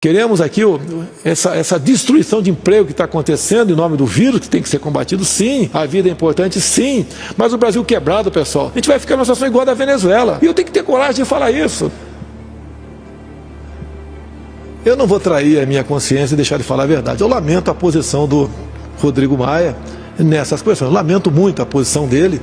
Queremos aqui essa destruição de emprego que está acontecendo em nome do vírus, que tem que ser combatido, sim. A vida é importante, sim. Mas o Brasil quebrado, pessoal, a gente vai ficar numa situação igual a da Venezuela. E eu tenho que ter coragem de falar isso. Eu não vou trair a minha consciência e deixar de falar a verdade. Eu lamento a posição do Rodrigo Maia nessas questões. Eu lamento muito a posição dele,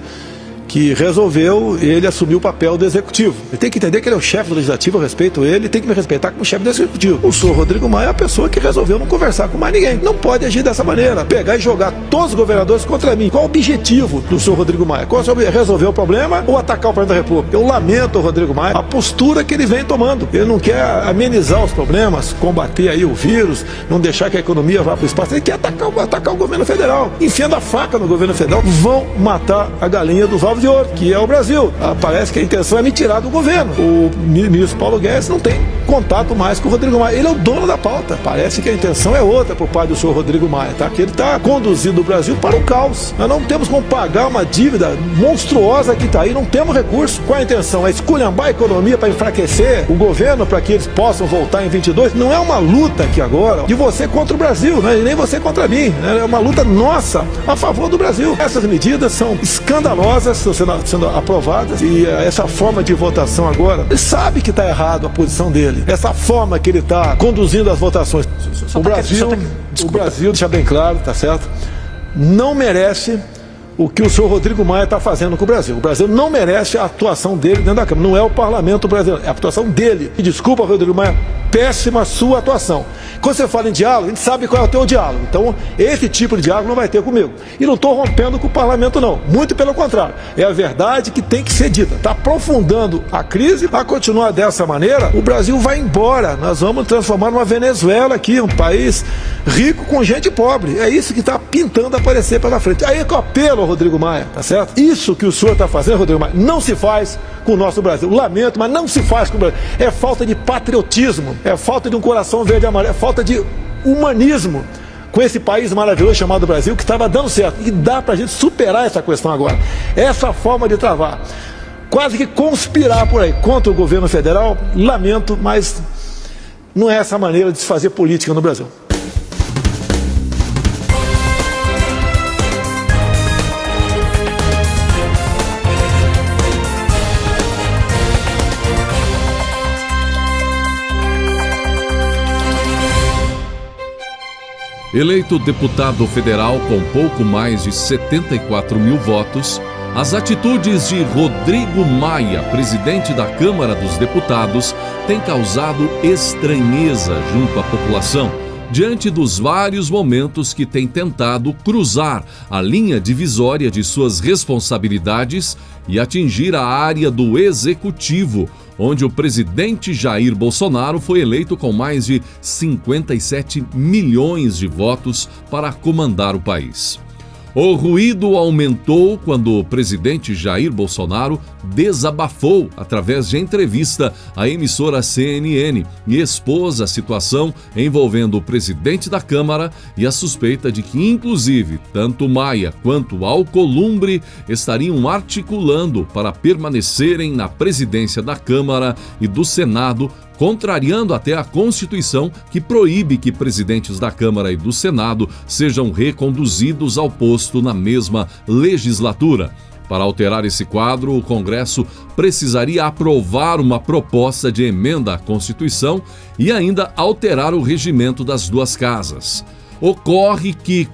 que resolveu ele assumir o papel do executivo. Ele tem que entender que ele é o chefe do legislativo, eu respeito ele, tem que me respeitar como chefe do executivo. O senhor Rodrigo Maia é a pessoa que resolveu não conversar com mais ninguém. Não pode agir dessa maneira, pegar e jogar todos os governadores contra mim. Qual o objetivo do senhor Rodrigo Maia? Qual é resolver o problema ou atacar o presidente da República? Eu lamento o Rodrigo Maia, a postura que ele vem tomando. Ele não quer amenizar os problemas, combater aí o vírus, não deixar que a economia vá para o espaço. Ele quer atacar o governo federal. Enfiando a faca no governo federal, vão matar a galinha dos ovos de ouro, que é o Brasil. Parece que a intenção é me tirar do governo. O ministro Paulo Guedes não tem contato mais com o Rodrigo Maia. Ele é o dono da pauta. Parece que a intenção é outra por parte do senhor Rodrigo Maia, tá? Que ele está conduzindo o Brasil para o caos. Nós não temos como pagar uma dívida monstruosa que está aí, não temos recurso. Qual a intenção? É esculhambar a economia para enfraquecer o governo, para que eles possam voltar em 22? Não é uma luta aqui agora de você contra o Brasil, né? E nem você contra mim. É uma luta nossa a favor do Brasil. Essas medidas são escandalosas, sendo aprovadas, e essa forma de votação agora, ele sabe que está errado a posição dele, essa forma que ele está conduzindo as votações. O Brasil, deixa bem claro, tá certo, não merece o que o senhor Rodrigo Maia está fazendo com o Brasil. O Brasil não merece a atuação dele dentro da Câmara. Não é o parlamento brasileiro, é a atuação dele. E desculpa, Rodrigo Maia, péssima sua atuação. Quando você fala em diálogo, a gente sabe qual é o teu diálogo. Então, esse tipo de diálogo não vai ter comigo. E não estou rompendo com o parlamento, não. Muito pelo contrário. É a verdade que tem que ser dita. Está aprofundando a crise. A continuar dessa maneira, o Brasil vai embora. Nós vamos transformar numa Venezuela aqui, um país rico com gente pobre. É isso que está pintando aparecer pela frente. Aí que eu apelo ao Rodrigo Maia, tá certo? Isso que o senhor está fazendo, Rodrigo Maia, não se faz com o nosso Brasil. Lamento, mas não se faz com o Brasil. É falta de patriotismo, é falta de um coração verde e amarelo, é falta de humanismo com esse país maravilhoso chamado Brasil, que estava dando certo. E dá pra gente superar essa questão agora. Essa forma de travar, quase que conspirar por aí contra o governo federal, lamento, mas não é essa maneira de se fazer política no Brasil. Eleito deputado federal com pouco mais de 74 mil votos, as atitudes de Rodrigo Maia, presidente da Câmara dos Deputados, têm causado estranheza junto à população, diante dos vários momentos que tem tentado cruzar a linha divisória de suas responsabilidades e atingir a área do executivo, onde o presidente Jair Bolsonaro foi eleito com mais de 57 milhões de votos para comandar o país. O ruído aumentou quando o presidente Jair Bolsonaro desabafou através de entrevista à emissora CNN e expôs a situação envolvendo o presidente da Câmara e a suspeita de que, inclusive, tanto Maia quanto Alcolumbre estariam articulando para permanecerem na presidência da Câmara e do Senado, contrariando até a Constituição, que proíbe que presidentes da Câmara e do Senado sejam reconduzidos ao posto na mesma legislatura. Para alterar esse quadro, o Congresso precisaria aprovar uma proposta de emenda à Constituição e ainda alterar o regimento das duas casas. Ocorre que,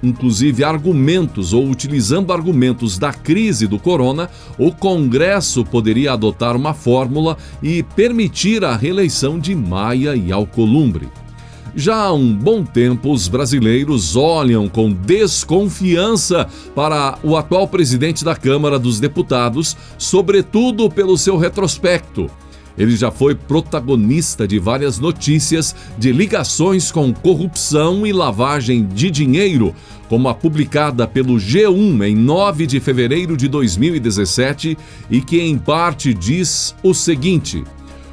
inclusive argumentos ou utilizando argumentos da crise do corona, o Congresso poderia adotar uma fórmula e permitir a reeleição de Maia e Alcolumbre. Já há um bom tempo, os brasileiros olham com desconfiança para o atual presidente da Câmara dos Deputados, sobretudo pelo seu retrospecto. Ele já foi protagonista de várias notícias de ligações com corrupção e lavagem de dinheiro, como a publicada pelo G1 em 9 de fevereiro de 2017 e que em parte diz o seguinte: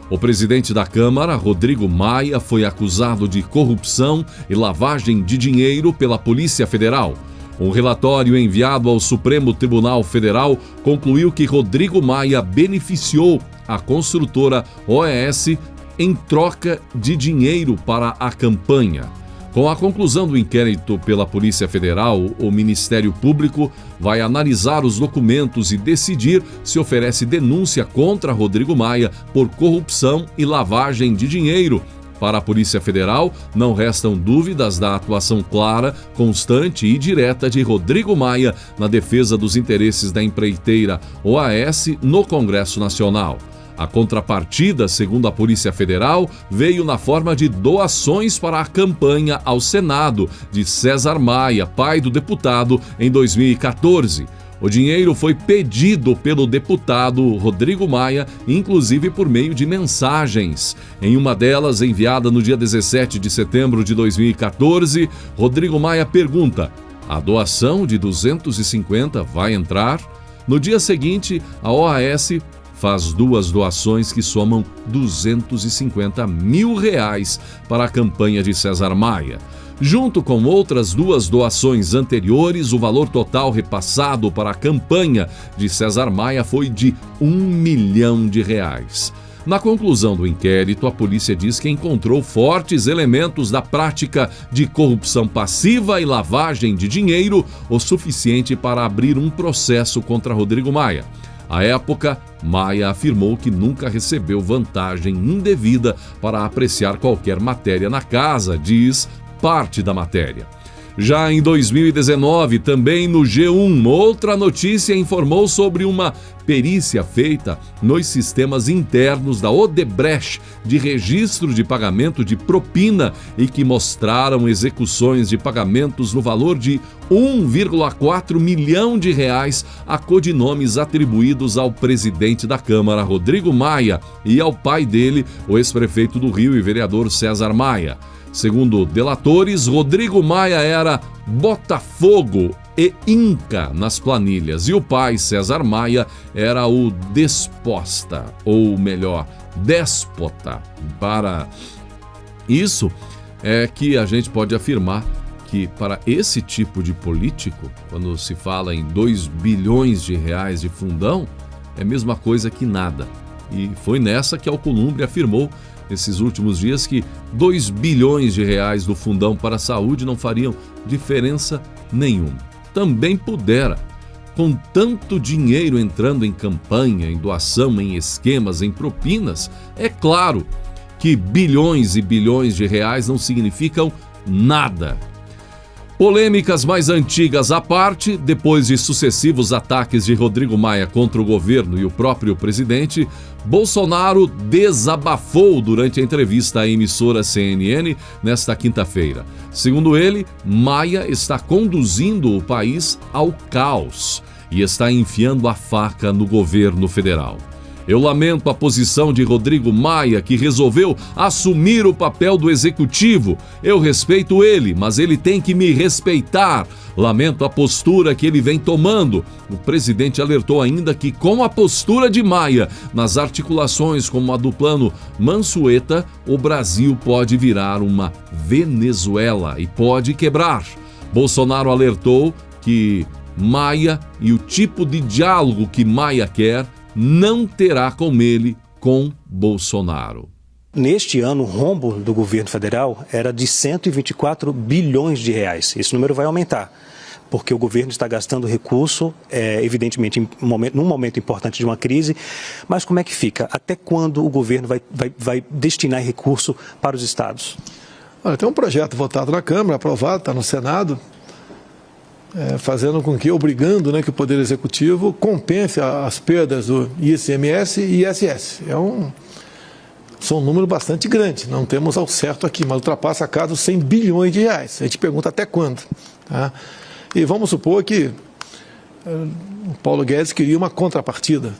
o presidente da Câmara, Rodrigo Maia, foi acusado de corrupção e lavagem de dinheiro pela Polícia Federal. Um relatório enviado ao Supremo Tribunal Federal concluiu que Rodrigo Maia beneficiou a construtora OES em troca de dinheiro para a campanha. Com a conclusão do inquérito pela Polícia Federal, o Ministério Público vai analisar os documentos e decidir se oferece denúncia contra Rodrigo Maia por corrupção e lavagem de dinheiro. Para a Polícia Federal, não restam dúvidas da atuação clara, constante e direta de Rodrigo Maia na defesa dos interesses da empreiteira OAS no Congresso Nacional. A contrapartida, segundo a Polícia Federal, veio na forma de doações para a campanha ao Senado de César Maia, pai do deputado, em 2014. O dinheiro foi pedido pelo deputado Rodrigo Maia, inclusive por meio de mensagens. Em uma delas, enviada no dia 17 de setembro de 2014, Rodrigo Maia pergunta: a doação de 250 vai entrar? No dia seguinte, a OAS faz 2 doações que somam R$250 mil para a campanha de César Maia. Junto com outras 2 doações anteriores, o valor total repassado para a campanha de César Maia foi de R$1 milhão. Na conclusão do inquérito, a polícia diz que encontrou fortes elementos da prática de corrupção passiva e lavagem de dinheiro, o suficiente para abrir um processo contra Rodrigo Maia. À época, Maia afirmou que nunca recebeu vantagem indevida para apreciar qualquer matéria na casa, diz parte da matéria. Já em 2019, também no G1, outra notícia informou sobre uma perícia feita nos sistemas internos da Odebrecht de registro de pagamento de propina e que mostraram execuções de pagamentos no valor de R$1,4 milhão a codinomes atribuídos ao presidente da Câmara, Rodrigo Maia, e ao pai dele, o ex-prefeito do Rio e vereador César Maia. Segundo delatores, Rodrigo Maia era Botafogo e Inca nas planilhas e o pai, César Maia, era o desposta, ou melhor, déspota. Para isso é que a gente pode afirmar que para esse tipo de político, quando se fala em R$2 bilhões de fundão, é a mesma coisa que nada. E foi nessa que Alcolumbre afirmou nesses últimos dias que R$2 bilhões do fundão para a saúde não fariam diferença nenhuma. Também pudera. Com tanto dinheiro entrando em campanha, em doação, em esquemas, em propinas, é claro que bilhões e bilhões de reais não significam nada. Polêmicas mais antigas à parte, depois de sucessivos ataques de Rodrigo Maia contra o governo e o próprio presidente, Bolsonaro desabafou durante a entrevista à emissora CNN nesta quinta-feira. Segundo ele, Maia está conduzindo o país ao caos e está enfiando a faca no governo federal. Eu lamento a posição de Rodrigo Maia, que resolveu assumir o papel do executivo. Eu respeito ele, mas ele tem que me respeitar. Lamento a postura que ele vem tomando. O presidente alertou ainda que, com a postura de Maia nas articulações como a do plano Mansueta, o Brasil pode virar uma Venezuela e pode quebrar. Bolsonaro alertou que Maia e o tipo de diálogo que Maia quer não terá com ele, com Bolsonaro. Neste ano, o rombo do governo federal era de 124 bilhões de reais. Esse número vai aumentar, porque o governo está gastando recurso, evidentemente, num momento importante de uma crise. Mas como é que fica? Até quando o governo vai destinar recurso para os estados? Olha, tem um projeto votado na Câmara, aprovado, está no Senado, fazendo com que, obrigando, que o Poder Executivo compense as perdas do ICMS e ISS. São um número bastante grande, não temos ao certo aqui, mas ultrapassa a casa dos 100 bilhões de reais. A gente pergunta até quando. Tá? E vamos supor que o Paulo Guedes queria uma contrapartida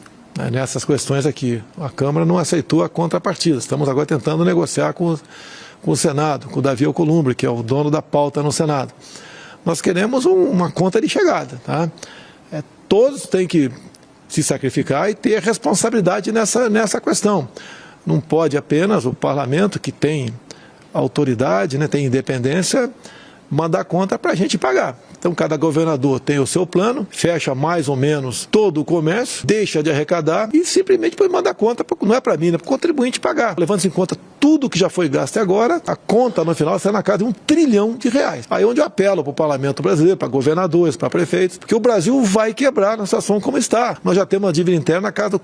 nessas questões aqui. A Câmara não aceitou a contrapartida. Estamos agora tentando negociar com o Senado, com o Davi Alcolumbre, que é o dono da pauta no Senado. Nós queremos uma conta de chegada. Tá? Todos têm que se sacrificar e ter responsabilidade nessa questão. Não pode apenas o parlamento, que tem autoridade, tem independência, mandar conta para a gente pagar. Então, cada governador tem o seu plano, fecha mais ou menos todo o comércio, deixa de arrecadar e simplesmente pode mandar conta, não é para mim, é para o contribuinte pagar, levando-se em conta tudo que já foi gasto agora, a conta no final será na casa de R$1 trilhão. Aí onde eu apelo para o parlamento brasileiro, para governadores, para prefeitos, porque o Brasil vai quebrar na situação como está. Nós já temos uma dívida interna na casa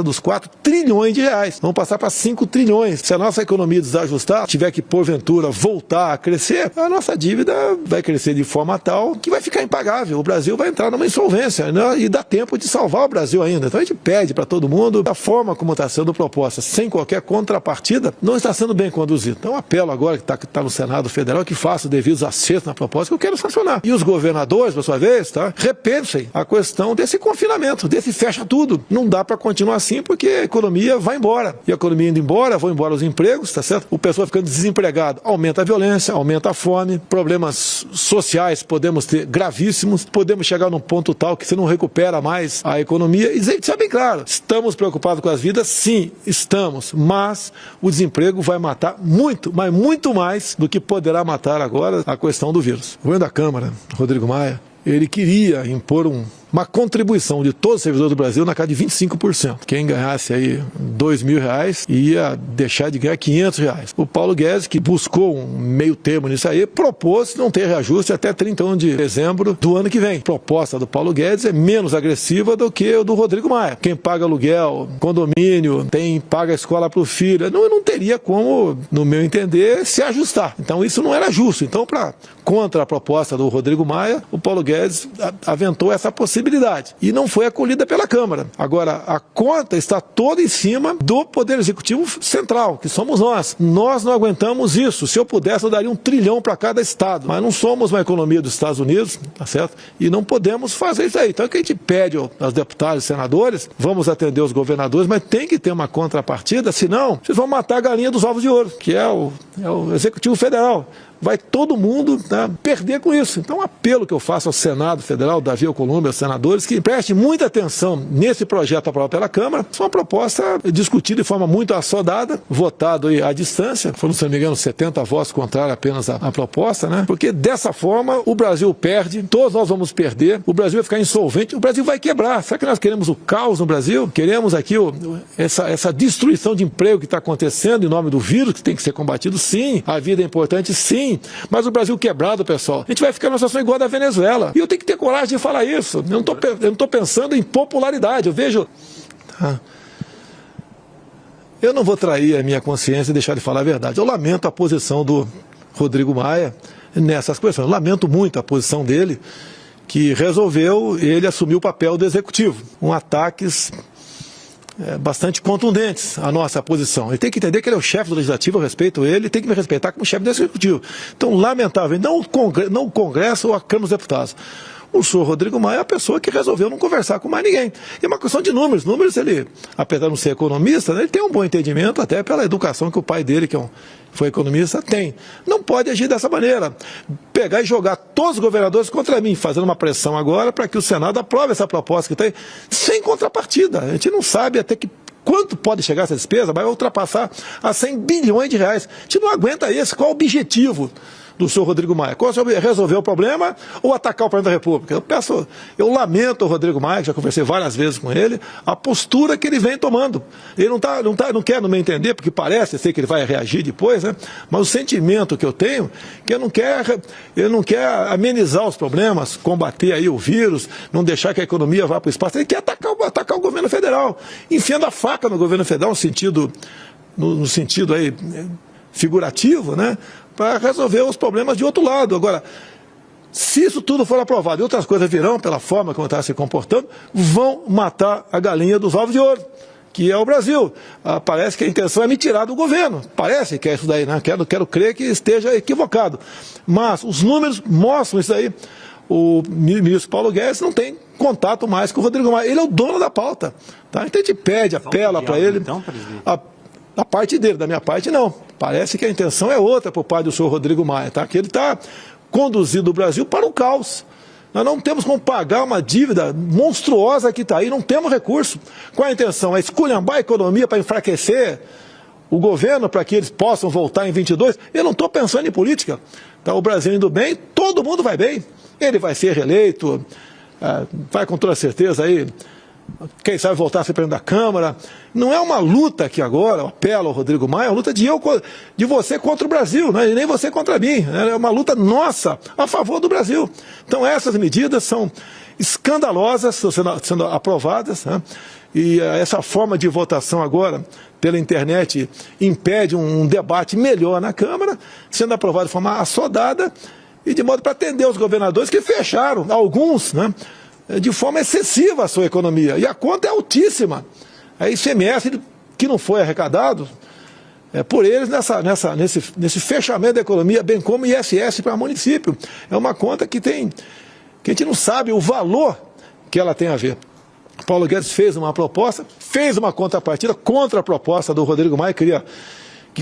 dos R$4 trilhões. Vamos passar para 5 trilhões. Se a nossa economia desajustar, tiver que porventura voltar a crescer, a nossa dívida vai crescer de forma tal que vai ficar impagável. O Brasil vai entrar numa insolvência, né? E dá tempo de salvar o Brasil ainda. Então a gente pede para todo mundo, da forma como está sendo proposta, sem qualquer contrapartida, não está sendo bem conduzido. Então apelo agora que está no Senado Federal que faça os devidos acertos na proposta que eu quero sancionar. E os governadores, por sua vez, repensem a questão desse confinamento, desse fecha tudo. Não dá para continuar assim porque a economia vai embora. E a economia indo embora, vão embora os empregos, tá certo? O pessoal ficando desempregado, aumenta a violência, aumenta a fome, problemas sociais podemos ter gravíssimos, podemos chegar num ponto tal que você não recupera mais a economia. E isso é bem claro. Estamos preocupados com as vidas? Sim, estamos. Mas o desemprego vai matar muito, mas muito mais do que poderá matar agora a questão do vírus. O governo da Câmara, Rodrigo Maia, ele queria impor uma contribuição de todos os servidores do Brasil na casa de 25%. Quem ganhasse aí R$2.000 ia deixar de ganhar R$500. O Paulo Guedes, que buscou um meio termo nisso aí, propôs não ter reajuste até 31 de dezembro do ano que vem. A proposta do Paulo Guedes é menos agressiva do que o do Rodrigo Maia. Quem paga aluguel, condomínio, paga a escola para o filho, não teria como, no meu entender, se ajustar. Então isso não era justo. Então, contra a proposta do Rodrigo Maia, o Paulo Guedes aventou essa possibilidade. E não foi acolhida pela Câmara. Agora, a conta está toda em cima do Poder Executivo Central, que somos nós. Nós não aguentamos isso. Se eu pudesse, eu daria R$1 trilhão para cada estado. Mas não somos uma economia dos Estados Unidos, tá certo? E não podemos fazer isso aí. Então, o que a gente pede aos deputados e senadores, vamos atender os governadores, mas tem que ter uma contrapartida, senão vocês vão matar a galinha dos ovos de ouro, que é o Executivo Federal. Vai todo mundo perder com isso. Então, o apelo que eu faço ao Senado Federal, Davi Alcolumbre, aos senadores, que prestem muita atenção nesse projeto aprovado pela Câmara. Isso é uma proposta discutida de forma muito assodada, votado à distância. Foram, se não me engano, 70 votos contrários apenas à proposta, né? Porque dessa forma o Brasil perde, todos nós vamos perder, o Brasil vai ficar insolvente, o Brasil vai quebrar. Será que nós queremos o caos no Brasil? Queremos aqui essa destruição de emprego que está acontecendo em nome do vírus, que tem que ser combatido? Sim. A vida é importante? Sim. Mas o Brasil quebrado, pessoal, a gente vai ficar numa situação igual a da Venezuela. E eu tenho que ter coragem de falar isso. Eu não estou pensando em popularidade. Eu vejo... Eu não vou trair a minha consciência e deixar de falar a verdade. Eu lamento a posição do Rodrigo Maia nessas questões. Lamento muito a posição dele, que resolveu ele assumir o papel do executivo. Ataques bastante contundentes à nossa posição. Ele tem que entender que ele é o chefe do Legislativo, eu respeito ele tem que me respeitar como chefe do Executivo. Então, lamentável, não o Congresso ou a Câmara dos Deputados. O senhor Rodrigo Maia é a pessoa que resolveu não conversar com mais ninguém. E é uma questão de números. Números, ele, apesar de não ser economista, né, ele tem um bom entendimento, até pela educação que o pai dele, que foi economista, tem. Não pode agir dessa maneira. Pegar e jogar todos os governadores contra mim, fazendo uma pressão agora para que o Senado aprove essa proposta que tem, sem contrapartida. A gente não sabe até quanto pode chegar essa despesa, vai ultrapassar a R$100 bilhões. A gente não aguenta isso. Qual o objetivo do senhor Rodrigo Maia? Qual é resolver o problema ou atacar o presidente da República? Eu lamento o Rodrigo Maia, que já conversei várias vezes com ele, a postura que ele vem tomando. Ele não quer, no meu entender, porque parece ser que ele vai reagir depois, né? Mas o sentimento que eu tenho é que ele não quer amenizar os problemas, combater aí o vírus, não deixar que a economia vá para o espaço. Ele quer atacar o governo federal, enfiando a faca no governo federal, no sentido aí figurativo, né? Para resolver os problemas de outro lado. Agora, se isso tudo for aprovado e outras coisas virão pela forma como está se comportando, vão matar a galinha dos ovos de ouro, que é o Brasil. Parece que a intenção é me tirar do governo. Parece que é isso daí, né? Quero crer que esteja equivocado. Mas os números mostram isso aí. O ministro Paulo Guedes não tem contato mais com o Rodrigo Maia. Ele é o dono da pauta. Tá? Então a gente pede, apela para ele. Então, presidente? Da parte dele, da minha parte, não. Parece que a intenção é outra por parte do senhor Rodrigo Maia, tá? Que ele está conduzindo o Brasil para o caos. Nós não temos como pagar uma dívida monstruosa que está aí, não temos recurso. Qual a intenção? É esculhambar a economia para enfraquecer o governo para que eles possam voltar em 22? Eu não estou pensando em política. Tá? O Brasil indo bem, todo mundo vai bem. Ele vai ser reeleito, vai com toda certeza aí quem sabe voltar a ser presidente da Câmara. Não é uma luta aqui agora, eu apelo ao Rodrigo Maia, é uma luta de você contra o Brasil, não é nem você contra mim. É uma luta nossa a favor do Brasil. Então essas medidas são escandalosas, sendo aprovadas, né? E essa forma de votação agora pela internet impede um debate melhor na Câmara, sendo aprovado de forma assodada e de modo para atender os governadores que fecharam, alguns, né, de forma excessiva a sua economia. E a conta é altíssima. A ICMS que não foi arrecadado por eles nesse fechamento da economia, bem como ISS para município. É uma conta que a gente não sabe o valor que ela tem a ver. Paulo Guedes fez uma proposta, fez uma contrapartida contra a proposta do Rodrigo Maia, que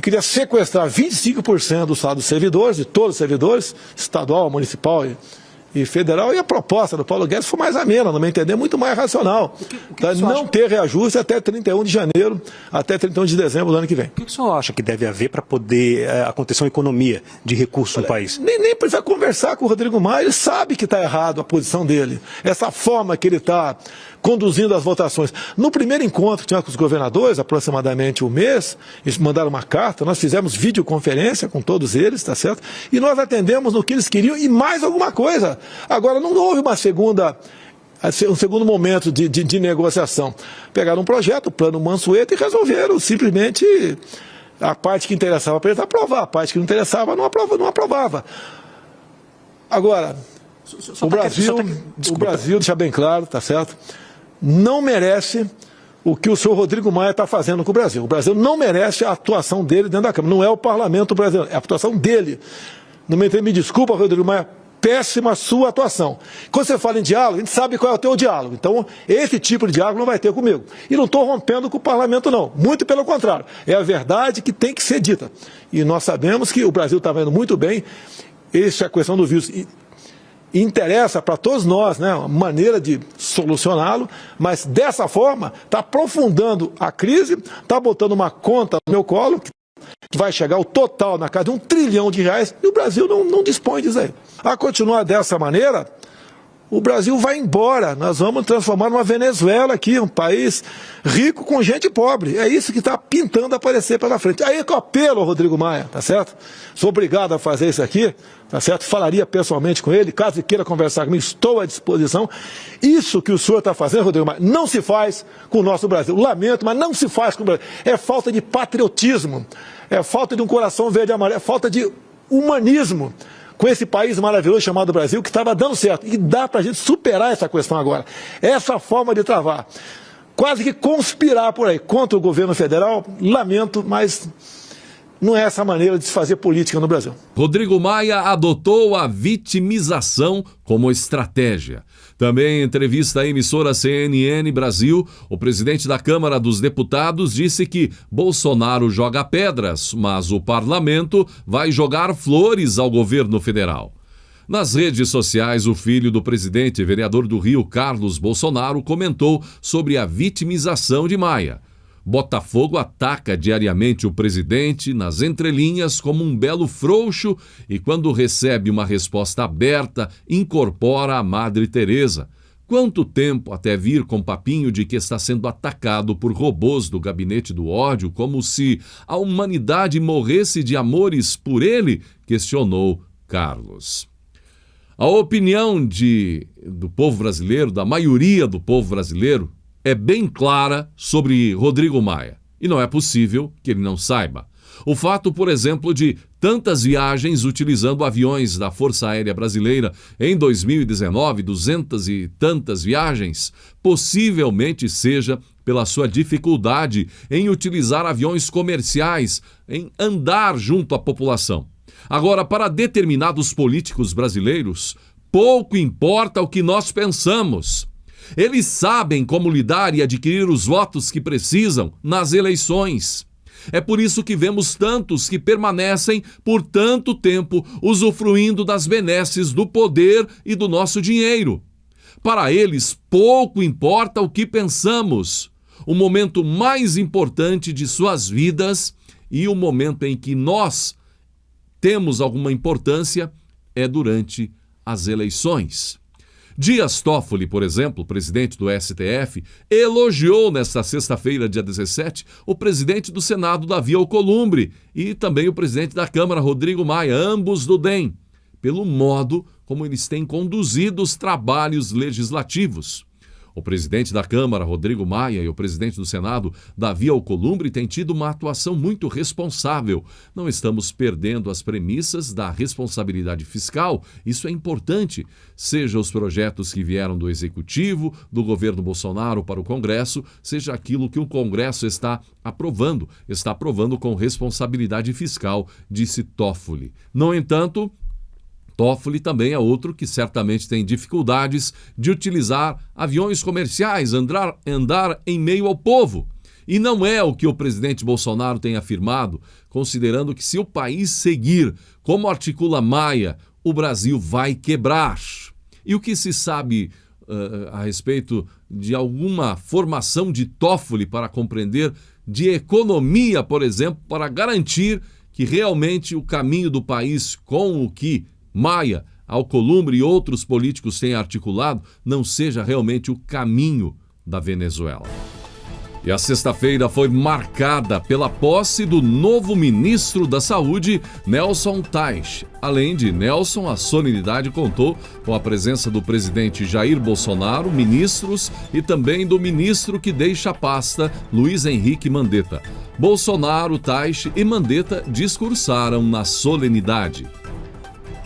queria sequestrar 25% do salário dos servidores, de todos os servidores, estadual, municipal e federal, e a proposta do Paulo Guedes foi mais amena, no meu entender, muito mais racional. Não ter reajuste até 31 de janeiro, até 31 de dezembro do ano que vem. O que o senhor acha que deve haver para poder acontecer uma economia de recursos no país? Nem precisa conversar com o Rodrigo Maia, ele sabe que está errado a posição dele, essa forma que ele está conduzindo as votações. No primeiro encontro que tinha com os governadores, aproximadamente um mês, eles mandaram uma carta, nós fizemos videoconferência com todos eles, tá certo? E nós atendemos no que eles queriam e mais alguma coisa. Agora, não houve um segundo momento de negociação. Pegaram um projeto, o Plano Mansueto, e resolveram simplesmente a parte que interessava para eles aprovar, a parte que não interessava não aprovava. Agora, o Brasil, deixa bem claro, tá certo? Não merece o que o senhor Rodrigo Maia está fazendo com o Brasil. O Brasil não merece a atuação dele dentro da Câmara. Não é o parlamento brasileiro, é a atuação dele. No meu entender, me desculpa, Rodrigo Maia, péssima sua atuação. Quando você fala em diálogo, a gente sabe qual é o teu diálogo. Então, esse tipo de diálogo não vai ter comigo. E não estou rompendo com o parlamento, não. Muito pelo contrário. É a verdade que tem que ser dita. E nós sabemos que o Brasil está vendo muito bem. Essa é a questão do vírus. Interessa para todos nós, né, uma maneira de solucioná-lo, mas dessa forma está aprofundando a crise, está botando uma conta no meu colo, que vai chegar o total na casa de R$1 trilhão, e o Brasil não dispõe disso aí. A continuar dessa maneira, o Brasil vai embora, nós vamos transformar numa Venezuela aqui, um país rico com gente pobre. É isso que está pintando aparecer pela frente. Aí que eu apelo ao Rodrigo Maia, tá certo? Sou obrigado a fazer isso aqui, tá certo? Falaria pessoalmente com ele, caso ele queira conversar comigo, estou à disposição. Isso que o senhor está fazendo, Rodrigo Maia, não se faz com o nosso Brasil. Lamento, mas não se faz com o Brasil. É falta de patriotismo, é falta de um coração verde e amarelo, é falta de humanismo com esse país maravilhoso chamado Brasil, que estava dando certo. E dá para a gente superar essa questão agora. Essa forma de travar, quase que conspirar por aí contra o governo federal, lamento, mas não é essa maneira de se fazer política no Brasil. Rodrigo Maia adotou a vitimização como estratégia. Também em entrevista à emissora CNN Brasil, o presidente da Câmara dos Deputados disse que Bolsonaro joga pedras, mas o parlamento vai jogar flores ao governo federal. Nas redes sociais, o filho do presidente, vereador do Rio, Carlos Bolsonaro, comentou sobre a vitimização de Maia. Botafogo ataca diariamente o presidente nas entrelinhas como um belo frouxo e, quando recebe uma resposta aberta, incorpora a Madre Teresa. Quanto tempo até vir com papinho de que está sendo atacado por robôs do gabinete do ódio, como se a humanidade morresse de amores por ele? Questionou Carlos. A opinião do povo brasileiro, da maioria do povo brasileiro, é bem clara sobre Rodrigo Maia. E não é possível que ele não saiba. O fato, por exemplo, de tantas viagens utilizando aviões da Força Aérea Brasileira em 2019, 200 e tantas viagens, possivelmente seja pela sua dificuldade em utilizar aviões comerciais, em andar junto à população. Agora, para determinados políticos brasileiros, pouco importa o que nós pensamos. Eles sabem como lidar e adquirir os votos que precisam nas eleições. É por isso que vemos tantos que permanecem por tanto tempo usufruindo das benesses do poder e do nosso dinheiro. Para eles, pouco importa o que pensamos. O momento mais importante de suas vidas e o momento em que nós temos alguma importância é durante as eleições. Dias Toffoli, por exemplo, presidente do STF, elogiou nesta sexta-feira, dia 17, o presidente do Senado, Davi Alcolumbre, e também o presidente da Câmara, Rodrigo Maia, ambos do DEM, pelo modo como eles têm conduzido os trabalhos legislativos. O presidente da Câmara, Rodrigo Maia, e o presidente do Senado, Davi Alcolumbre, têm tido uma atuação muito responsável. Não estamos perdendo as premissas da responsabilidade fiscal, isso é importante, seja os projetos que vieram do Executivo, do governo Bolsonaro para o Congresso, seja aquilo que o Congresso está aprovando com responsabilidade fiscal, disse Toffoli. No entanto, Toffoli também é outro que certamente tem dificuldades de utilizar aviões comerciais, andar em meio ao povo. E não é o que o presidente Bolsonaro tem afirmado, considerando que se o país seguir como articula Maia, o Brasil vai quebrar. E o que se sabe a respeito de alguma formação de Toffoli para compreender de economia, por exemplo, para garantir que realmente o caminho do país com o que Maia, Alcolumbre e outros políticos têm articulado não seja realmente o caminho da Venezuela. E a sexta-feira foi marcada pela posse do novo ministro da Saúde, Nelson Teich. Além de Nelson, a solenidade contou com a presença do presidente Jair Bolsonaro, ministros e também do ministro que deixa a pasta, Luiz Henrique Mandetta. Bolsonaro, Teich e Mandetta discursaram na solenidade.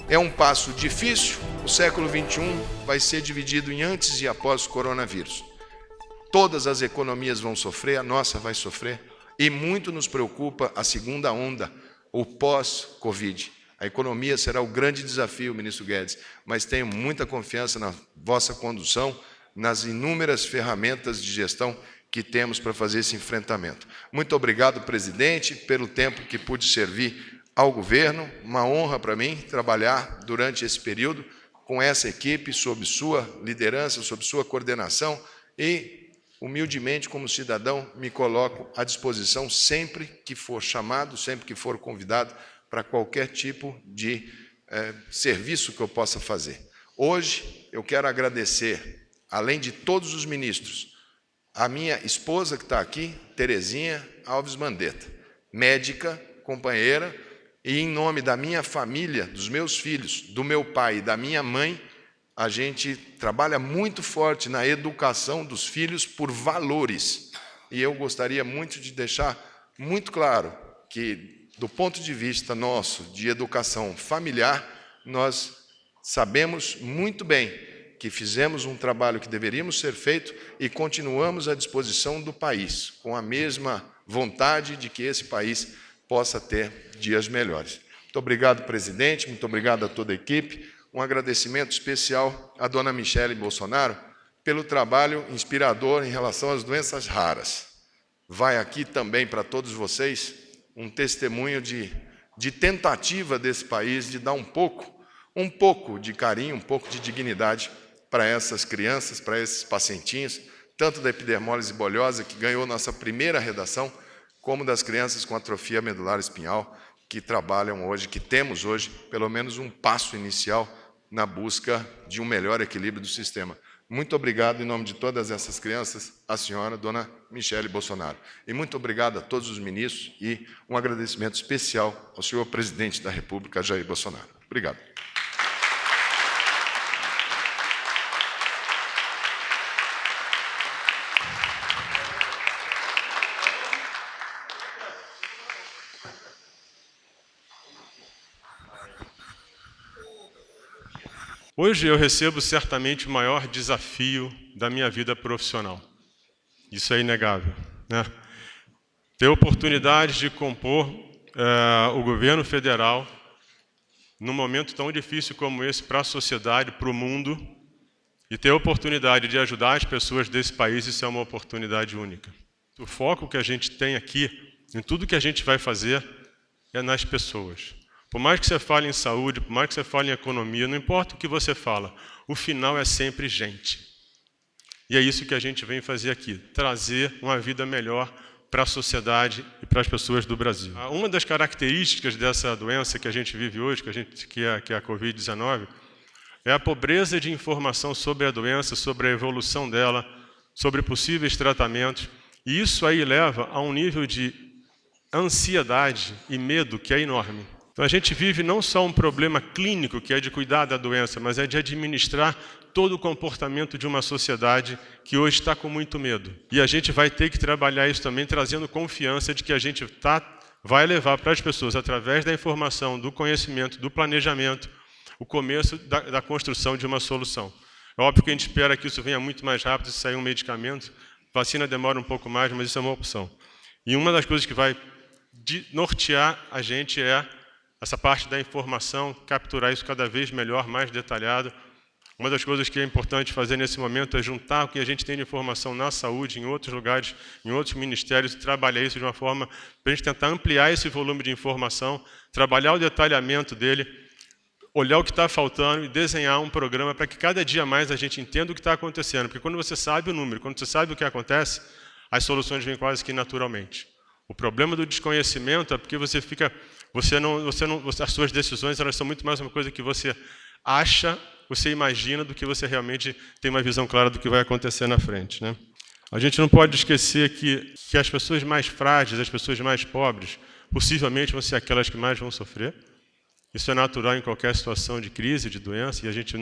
É um passo difícil, o século XXI vai ser dividido em antes e após o coronavírus. Todas as economias vão sofrer, a nossa vai sofrer, e muito nos preocupa a segunda onda, o pós-Covid. A economia será o grande desafio, ministro Guedes, mas tenho muita confiança na vossa condução, nas inúmeras ferramentas de gestão que temos para fazer esse enfrentamento. Muito obrigado, presidente, pelo tempo que pude servir ao governo. Uma honra para mim trabalhar durante esse período com essa equipe, sob sua liderança, sob sua coordenação e, humildemente, como cidadão, me coloco à disposição sempre que for chamado, sempre que for convidado para qualquer tipo de serviço que eu possa fazer. Hoje, eu quero agradecer, além de todos os ministros, a minha esposa que está aqui, Terezinha Alves Mandetta, médica, companheira, e em nome da minha família, dos meus filhos, do meu pai e da minha mãe, a gente trabalha muito forte na educação dos filhos por valores. E eu gostaria muito de deixar muito claro que, do ponto de vista nosso, de educação familiar, nós sabemos muito bem que fizemos um trabalho que deveríamos ser feito e continuamos à disposição do país, com a mesma vontade de que esse país possa ter dias melhores. Muito obrigado, presidente, muito obrigado a toda a equipe. Um agradecimento especial à dona Michele Bolsonaro pelo trabalho inspirador em relação às doenças raras. Vai aqui também para todos vocês um testemunho de tentativa desse país de dar um pouco de carinho, um pouco de dignidade para essas crianças, para esses pacientinhos, tanto da epidermólise bolhosa, que ganhou nossa primeira redação, como das crianças com atrofia medular espinhal, que trabalham hoje, que temos hoje, pelo menos um passo inicial na busca de um melhor equilíbrio do sistema. Muito obrigado, em nome de todas essas crianças, a senhora, dona Michele Bolsonaro. E muito obrigado a todos os ministros e um agradecimento especial ao senhor presidente da República, Jair Bolsonaro. Obrigado. Hoje eu recebo certamente o maior desafio da minha vida profissional. Isso é inegável, né? Ter oportunidade de compor o governo federal num momento tão difícil como esse para a sociedade, para o mundo, e ter a oportunidade de ajudar as pessoas desse país, isso é uma oportunidade única. O foco que a gente tem aqui, em tudo que a gente vai fazer, é nas pessoas. Por mais que você fale em saúde, por mais que você fale em economia, não importa o que você fala, o final é sempre gente. E é isso que a gente vem fazer aqui, trazer uma vida melhor para a sociedade e para as pessoas do Brasil. Uma das características dessa doença que a gente vive hoje, que é a Covid-19, é a pobreza de informação sobre a doença, sobre a evolução dela, sobre possíveis tratamentos. E isso aí leva a um nível de ansiedade e medo que é enorme. Então a gente vive não só um problema clínico, que é de cuidar da doença, mas é de administrar todo o comportamento de uma sociedade que hoje está com muito medo. E a gente vai ter que trabalhar isso também, trazendo confiança de que a gente vai levar para as pessoas, através da informação, do conhecimento, do planejamento, o começo da construção de uma solução. É óbvio que a gente espera que isso venha muito mais rápido, se sair um medicamento. Vacina demora um pouco mais, mas isso é uma opção. E uma das coisas que vai nortear a gente é essa parte da informação, capturar isso cada vez melhor, mais detalhado. Uma das coisas que é importante fazer nesse momento é juntar o que a gente tem de informação na saúde, em outros lugares, em outros ministérios, e trabalhar isso de uma forma para a gente tentar ampliar esse volume de informação, trabalhar o detalhamento dele, olhar o que está faltando e desenhar um programa para que cada dia mais a gente entenda o que está acontecendo. Porque quando você sabe o número, quando você sabe o que acontece, as soluções vêm quase que naturalmente. O problema do desconhecimento é porque as suas decisões elas são muito mais uma coisa que você acha, você imagina, do que você realmente tem uma visão clara do que vai acontecer na frente, né? A gente não pode esquecer que as pessoas mais frágeis, as pessoas mais pobres, possivelmente vão ser aquelas que mais vão sofrer. Isso é natural em qualquer situação de crise, de doença, e a gente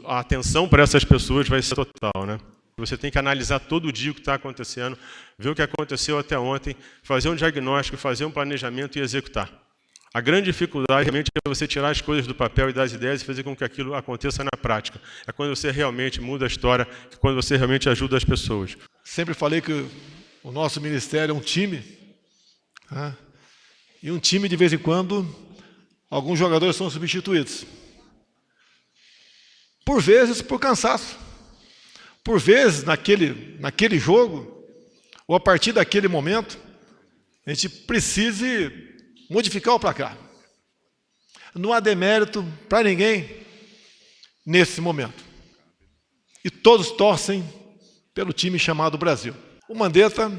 a atenção para essas pessoas vai ser total, né? Você tem que analisar todo dia o que está acontecendo, ver o que aconteceu até ontem, fazer um diagnóstico, fazer um planejamento e executar. A grande dificuldade realmente é você tirar as coisas do papel e das ideias e fazer com que aquilo aconteça na prática. É quando você realmente muda a história, quando você realmente ajuda as pessoas. Sempre falei que o nosso ministério é um time, né? E um time, de vez em quando, alguns jogadores são substituídos. Por vezes, por cansaço. Por vezes, naquele jogo, ou a partir daquele momento, a gente precise modificar o placar. Não há demérito para ninguém nesse momento. E todos torcem pelo time chamado Brasil. O Mandetta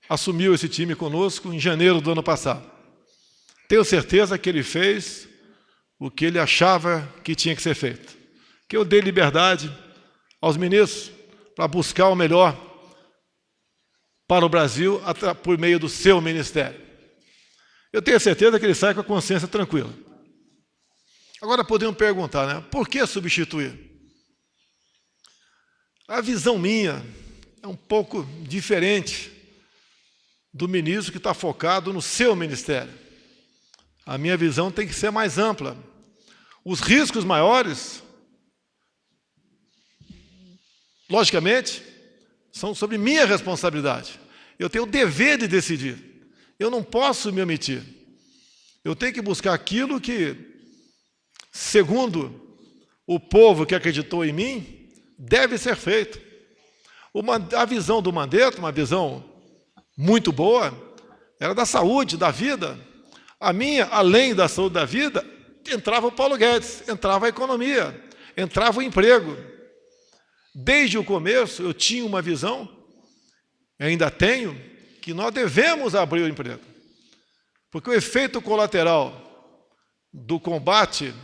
assumiu esse time conosco em janeiro do ano passado. Tenho certeza que ele fez o que ele achava que tinha que ser feito. Que eu dei liberdade aos ministros para buscar o melhor para o Brasil por meio do seu ministério. Eu tenho certeza que ele sai com a consciência tranquila. Agora podemos perguntar, né? Por que substituir? A visão minha é um pouco diferente do ministro que está focado no seu ministério. A minha visão tem que ser mais ampla. Os riscos maiores, logicamente, são sobre minha responsabilidade. Eu tenho o dever de decidir. Eu não posso me omitir. Eu tenho que buscar aquilo que, segundo o povo que acreditou em mim, deve ser feito. A visão do Mandetta, uma visão muito boa, era da saúde, da vida. A minha, além da saúde da vida, entrava o Paulo Guedes, entrava a economia, entrava o emprego. Desde o começo, eu tinha uma visão, ainda tenho, que nós devemos abrir o emprego. Porque o efeito colateral do combate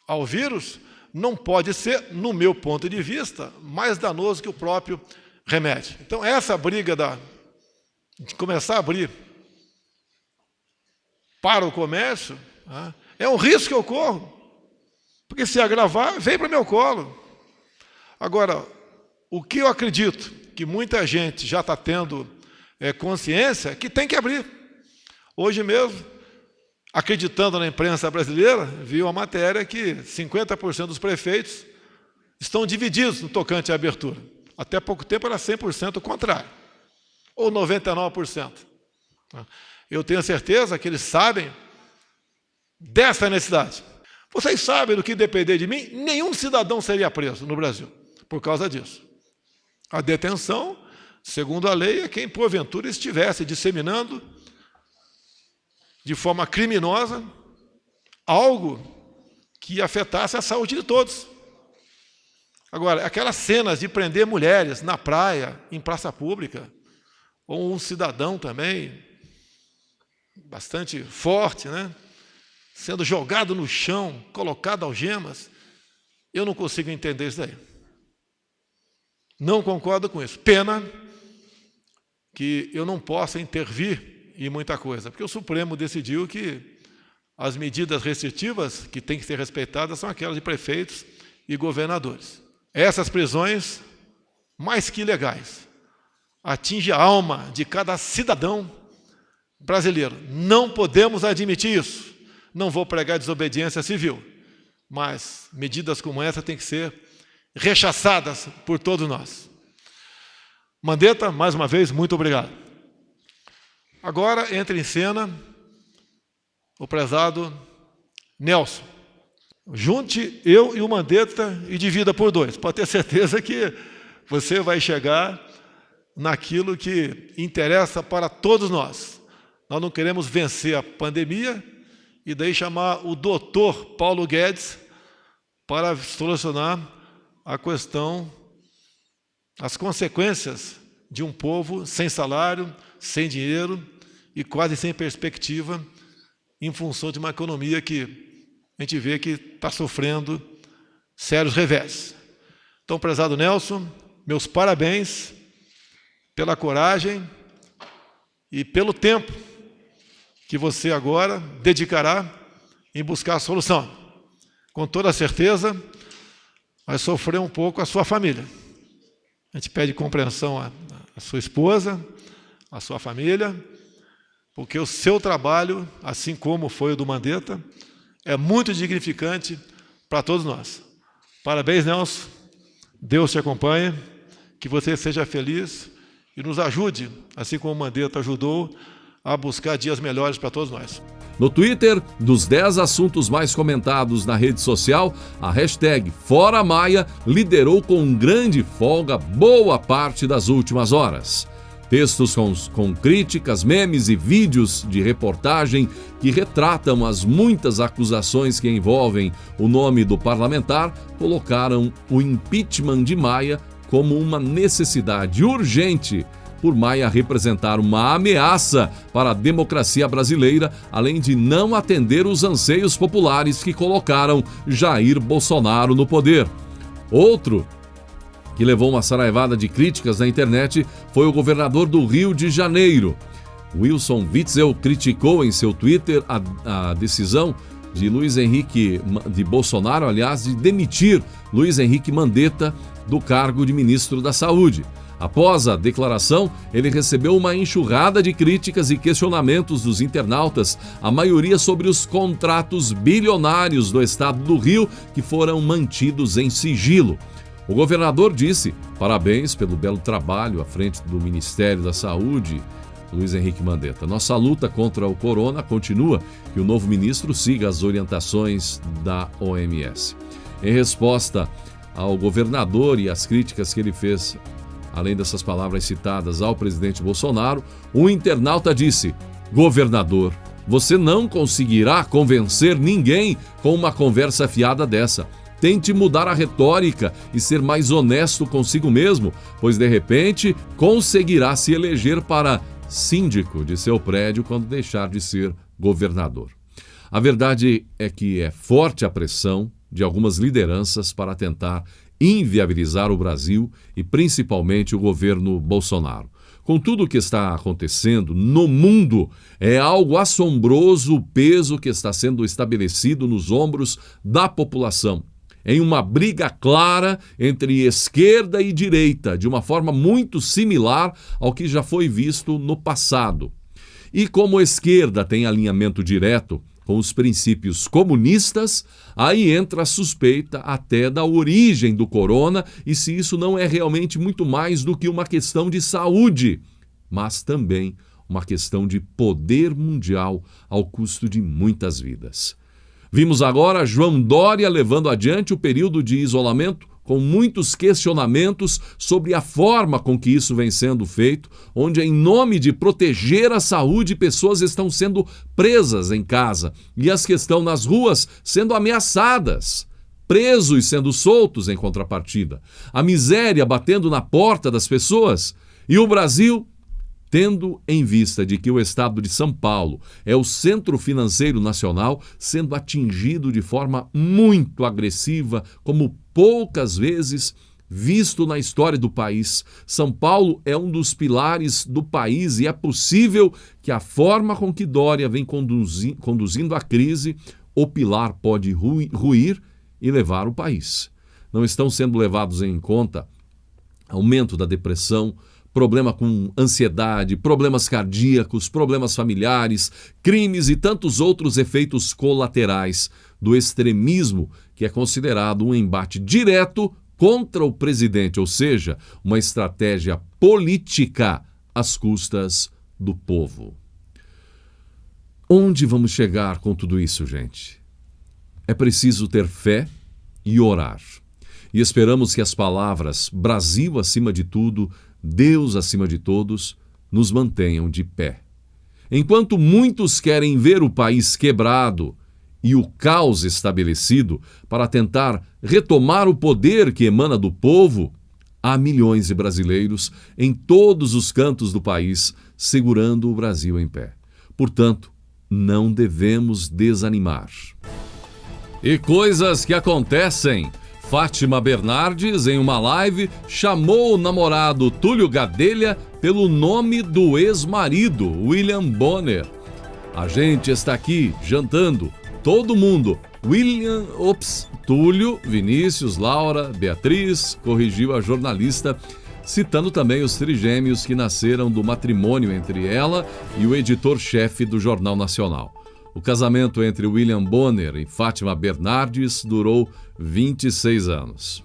ao vírus não pode ser, no meu ponto de vista, mais danoso que o próprio remédio. Então, essa briga de começar a abrir para o comércio, é um risco que eu corro. Porque se agravar, vem para o meu colo. Agora, o que eu acredito que muita gente já está tendo consciência é que tem que abrir. Hoje mesmo, acreditando na imprensa brasileira, vi uma matéria que 50% dos prefeitos estão divididos no tocante à abertura. Até pouco tempo era 100% o contrário, ou 99%. Eu tenho certeza que eles sabem dessa necessidade. Vocês sabem do que depender de mim, nenhum cidadão seria preso no Brasil por causa disso. A detenção, segundo a lei, é quem porventura estivesse disseminando de forma criminosa algo que afetasse a saúde de todos. Agora, aquelas cenas de prender mulheres na praia, em praça pública, ou um cidadão também, bastante forte, né? Sendo jogado no chão, colocado algemas, Eu não consigo entender isso daí. Não concordo com isso. Pena que eu não possa intervir em muita coisa, porque o Supremo decidiu que as medidas restritivas que têm que ser respeitadas são aquelas de prefeitos e governadores. Essas prisões, mais que ilegais, atingem a alma de cada cidadão brasileiro. Não podemos admitir isso. Não vou pregar desobediência civil, mas medidas como essa têm que ser rechaçadas por todos nós. Mandetta, mais uma vez, muito obrigado. Agora entra em cena o prezado Nelson. Junte eu e o Mandetta e divida por 2. Pode ter certeza que você vai chegar naquilo que interessa para todos nós. Nós não queremos vencer a pandemia e daí chamar o doutor Paulo Guedes para solucionar a questão, as consequências de um povo sem salário, sem dinheiro e quase sem perspectiva, em função de uma economia que a gente vê que está sofrendo sérios revés. Então, prezado Nelson, meus parabéns pela coragem e pelo tempo que você agora dedicará em buscar a solução. Com toda certeza, vai sofrer um pouco a sua família. A gente pede compreensão à sua esposa, à sua família, porque o seu trabalho, assim como foi o do Mandetta, é muito dignificante para todos nós. Parabéns, Nelson. Deus te acompanhe, que você seja feliz e nos ajude, assim como o Mandetta ajudou, a buscar dias melhores para todos nós. No Twitter, dos 10 assuntos mais comentados na rede social, a hashtag Fora Maia liderou com grande folga boa parte das últimas horas. Textos com críticas, memes e vídeos de reportagem que retratam as muitas acusações que envolvem o nome do parlamentar colocaram o impeachment de Maia como uma necessidade urgente, por Maia representar uma ameaça para a democracia brasileira, além de não atender os anseios populares que colocaram Jair Bolsonaro no poder. Outro que levou uma saraivada de críticas na internet foi o governador do Rio de Janeiro. Wilson Witzel criticou em seu Twitter a decisão de de Bolsonaro, aliás, de demitir Luiz Henrique Mandetta do cargo de ministro da Saúde. Após a declaração, ele recebeu uma enxurrada de críticas e questionamentos dos internautas, a maioria sobre os contratos bilionários do estado do Rio que foram mantidos em sigilo. O governador disse parabéns pelo belo trabalho à frente do Ministério da Saúde, Luiz Henrique Mandetta. Nossa luta contra o corona continua e o novo ministro siga as orientações da OMS. Em resposta ao governador e às críticas que ele fez, além dessas palavras citadas ao presidente Bolsonaro, um internauta disse: governador, você não conseguirá convencer ninguém com uma conversa fiada dessa. Tente mudar a retórica e ser mais honesto consigo mesmo, pois de repente conseguirá se eleger para síndico de seu prédio quando deixar de ser governador. A verdade é que é forte a pressão de algumas lideranças para tentar inviabilizar o Brasil e principalmente o governo Bolsonaro. Com tudo o que está acontecendo no mundo, é algo assombroso o peso que está sendo estabelecido nos ombros da população, em uma briga clara entre esquerda e direita, de uma forma muito similar ao que já foi visto no passado. E como a esquerda tem alinhamento direto com os princípios comunistas, aí entra a suspeita até da origem do corona e se isso não é realmente muito mais do que uma questão de saúde, mas também uma questão de poder mundial ao custo de muitas vidas. Vimos agora João Dória levando adiante o período de isolamento com muitos questionamentos sobre a forma com que isso vem sendo feito, onde em nome de proteger a saúde, pessoas estão sendo presas em casa e as que estão nas ruas sendo ameaçadas, presos sendo soltos em contrapartida, a miséria batendo na porta das pessoas e o Brasil, tendo em vista de que o estado de São Paulo é o centro financeiro nacional, sendo atingido de forma muito agressiva como poucas vezes visto na história do país. São Paulo é um dos pilares do país e é possível que a forma com que Dória vem conduzindo a crise, o pilar pode ruir e levar o país. Não estão sendo levados em conta aumento da depressão, problema com ansiedade, problemas cardíacos, problemas familiares, crimes e tantos outros efeitos colaterais do extremismo, que é considerado um embate direto contra o presidente, ou seja, uma estratégia política às custas do povo. Onde vamos chegar com tudo isso, gente? É preciso ter fé e orar. E esperamos que as palavras Brasil acima de tudo, Deus acima de todos, nos mantenham de pé. Enquanto muitos querem ver o país quebrado e o caos estabelecido para tentar retomar o poder que emana do povo, há milhões de brasileiros em todos os cantos do país segurando o Brasil em pé. Portanto, não devemos desanimar. E coisas que acontecem. Fátima Bernardes, em uma live, chamou o namorado Túlio Gadelha pelo nome do ex-marido, William Bonner. A gente está aqui jantando, todo mundo. Túlio, Vinícius, Laura, Beatriz, corrigiu a jornalista, citando também os trigêmeos que nasceram do matrimônio entre ela e o editor-chefe do Jornal Nacional. O casamento entre William Bonner e Fátima Bernardes durou 26 anos.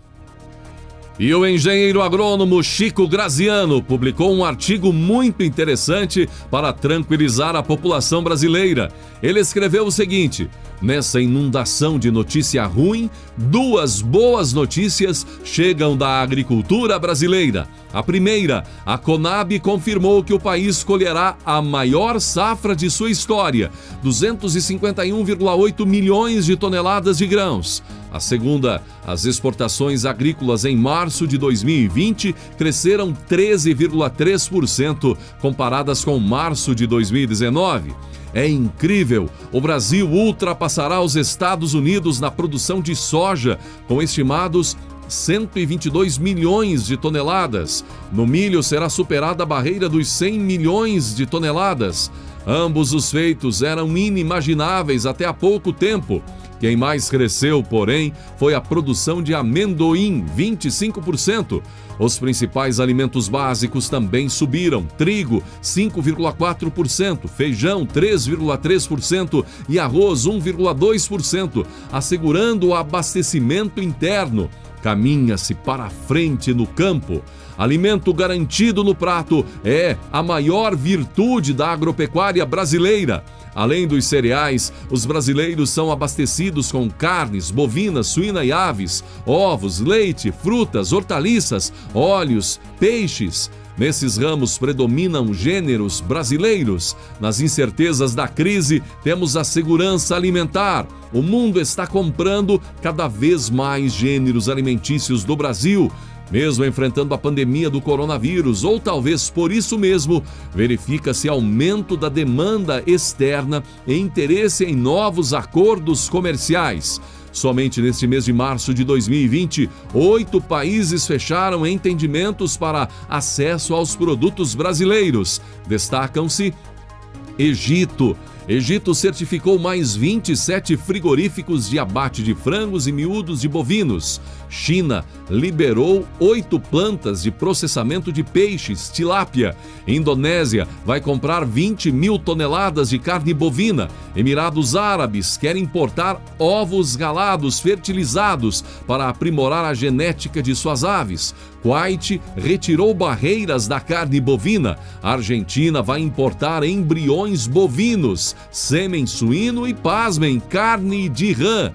E o engenheiro agrônomo Chico Graziano publicou um artigo muito interessante para tranquilizar a população brasileira. Ele escreveu o seguinte: nessa inundação de notícia ruim, duas boas notícias chegam da agricultura brasileira. A primeira, a Conab confirmou que o país colherá a maior safra de sua história, 251,8 milhões de toneladas de grãos. A segunda, as exportações agrícolas em março de 2020 cresceram 13,3% comparadas com março de 2019. É incrível! O Brasil ultrapassará os Estados Unidos na produção de soja, com estimados 122 milhões de toneladas. No milho será superada a barreira dos 100 milhões de toneladas. Ambos os feitos eram inimagináveis até há pouco tempo. Quem mais cresceu, porém, foi a produção de amendoim, 25%. Os principais alimentos básicos também subiram: trigo, 5,4%, feijão, 3,3% e arroz, 1,2%, assegurando o abastecimento interno. Caminha-se para a frente no campo. Alimento garantido no prato é a maior virtude da agropecuária brasileira. Além dos cereais, os brasileiros são abastecidos com carnes, bovina, suína e aves, ovos, leite, frutas, hortaliças, óleos, peixes. Nesses ramos predominam gêneros brasileiros. Nas incertezas da crise, temos a segurança alimentar. O mundo está comprando cada vez mais gêneros alimentícios do Brasil, mesmo enfrentando a pandemia do coronavírus, ou talvez por isso mesmo, verifica-se aumento da demanda externa e interesse em novos acordos comerciais. Somente neste mês de março de 2020, 8 países fecharam entendimentos para acesso aos produtos brasileiros. Destacam-se Egito. Egito certificou mais 27 frigoríficos de abate de frangos e miúdos de bovinos. China liberou 8 plantas de processamento de peixes, tilápia. Indonésia vai comprar 20 mil toneladas de carne bovina. Emirados Árabes querem importar ovos galados fertilizados para aprimorar a genética de suas aves. Kuwait retirou barreiras da carne bovina. A Argentina vai importar embriões bovinos, sêmen suíno e, pasmem, carne de rã.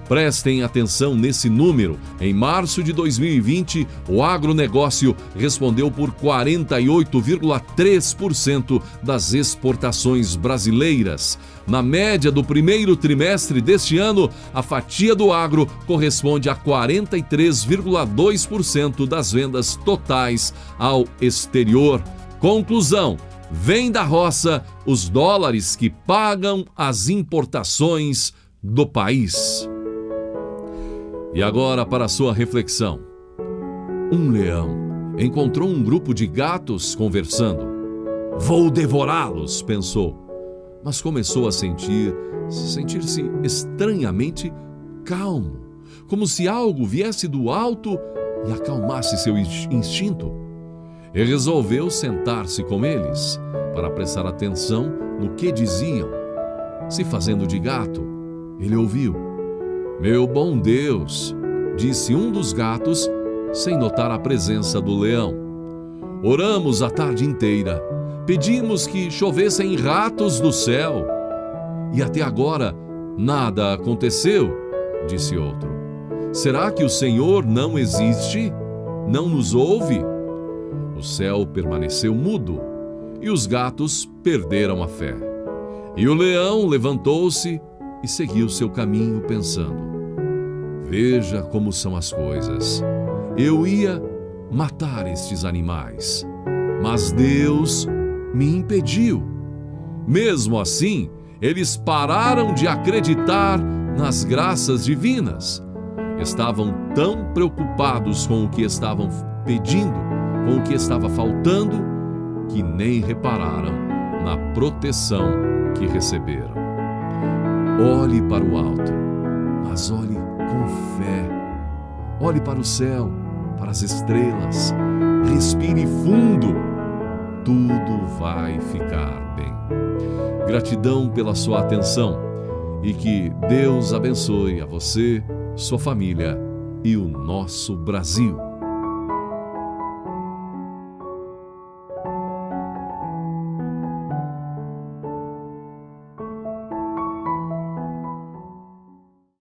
Prestem atenção nesse número. Em março de 2020, o agronegócio respondeu por 48,3% das exportações brasileiras. Na média do primeiro trimestre deste ano, a fatia do agro corresponde a 43,2% das vendas totais ao exterior. Conclusão: vem da roça os dólares que pagam as importações do país. E agora para a sua reflexão. Um leão encontrou um grupo de gatos conversando. Vou devorá-los, pensou, mas começou a sentir-se estranhamente calmo, como se algo viesse do alto e acalmasse seu instinto. E resolveu sentar-se com eles para prestar atenção no que diziam. Se fazendo de gato, ele ouviu. Meu bom Deus, disse um dos gatos, sem notar a presença do leão. Oramos a tarde inteira, pedimos que chovessem ratos do céu. E até agora nada aconteceu, disse outro. Será que o Senhor não existe? Não nos ouve? O céu permaneceu mudo e os gatos perderam a fé. E o leão levantou-se e seguiu seu caminho pensando: veja como são as coisas. Eu ia matar estes animais, mas Deus me impediu. Mesmo assim, eles pararam de acreditar nas graças divinas. Estavam tão preocupados com o que estavam pedindo, com o que estava faltando, que nem repararam na proteção que receberam. Olhe para o alto, mas olhe com fé. Olhe para o céu, para as estrelas. Respire fundo. Tudo vai ficar bem. Gratidão pela sua atenção e que Deus abençoe a você, sua família e o nosso Brasil.